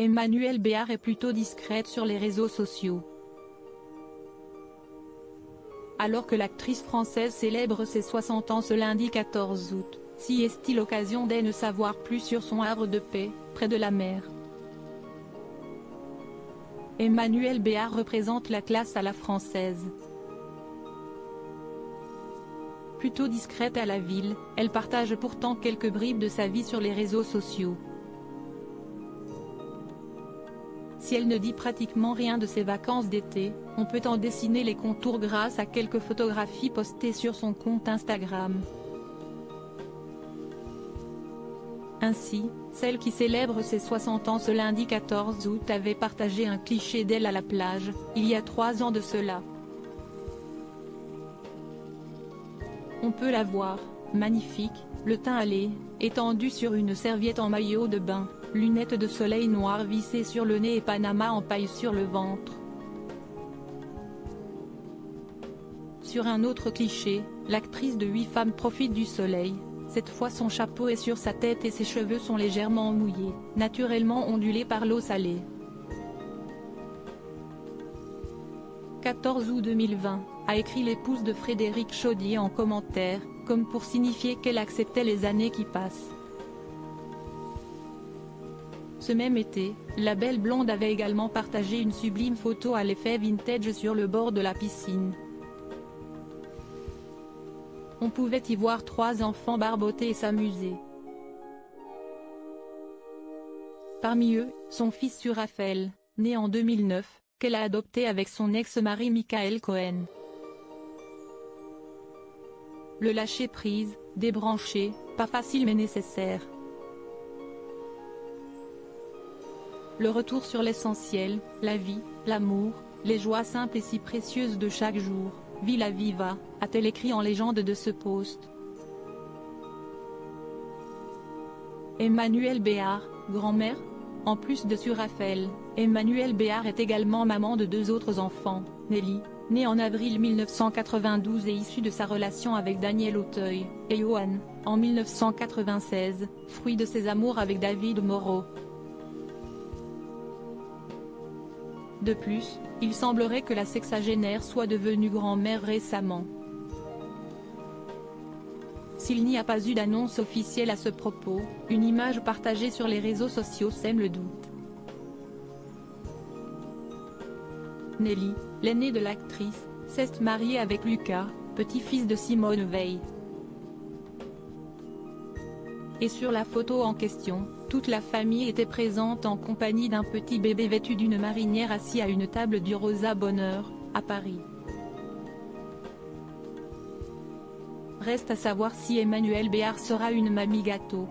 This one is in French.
Emmanuelle Béard est plutôt discrète sur les réseaux sociaux. Alors que l'actrice française célèbre ses 60 ans ce lundi 14 août, si est-il l'occasion d'en savoir plus sur son havre de paix, près de la mer. Emmanuelle Béard représente la classe à la française. Plutôt discrète à la ville, elle partage pourtant quelques bribes de sa vie sur les réseaux sociaux. Si elle ne dit pratiquement rien de ses vacances d'été, on peut en dessiner les contours grâce à quelques photographies postées sur son compte Instagram. Ainsi, celle qui célèbre ses 60 ans ce lundi 14 août avait partagé un cliché d'elle à la plage, il y a 3 ans de cela. On peut la voir, magnifique, le teint hâlé, étendue sur une serviette en maillot de bain, lunettes de soleil noires vissées sur le nez et panama en paille sur le ventre. Sur un autre cliché, l'actrice de 8 femmes profite du soleil, cette fois son chapeau est sur sa tête et ses cheveux sont légèrement mouillés, naturellement ondulés par l'eau salée. 14 août 2020, a écrit l'épouse de Frédéric Chaudié en commentaire, comme pour signifier qu'elle acceptait les années qui passent. Ce même été, la belle blonde avait également partagé une sublime photo à l'effet vintage sur le bord de la piscine. On pouvait y voir 3 enfants barboter et s'amuser. Parmi eux, son fils Surafel, né en 2009, qu'elle a adopté avec son ex-mari Michael Cohen. Le lâcher-prise, débranché, pas facile mais nécessaire. Le retour sur l'essentiel, la vie, l'amour, les joies simples et si précieuses de chaque jour, Villa Viva, a-t-elle écrit en légende de ce post. Emmanuelle Béard, grand-mère. En plus de Surafel, Emmanuelle Béard est également maman de 2 autres enfants, Nelly, née en avril 1992 et issue de sa relation avec Daniel Auteuil, et Johan, en 1996, fruit de ses amours avec David Moreau. De plus, il semblerait que la sexagénaire soit devenue grand-mère récemment. S'il n'y a pas eu d'annonce officielle à ce propos, une image partagée sur les réseaux sociaux sème le doute. Nelly, l'aînée de l'actrice, s'est mariée avec Lucas, petit-fils de Simone Veil. Et sur la photo en question, toute la famille était présente en compagnie d'un petit bébé vêtu d'une marinière assis à une table du Rosa Bonheur, à Paris. Reste à savoir si Emmanuelle Béard sera une mamie gâteau.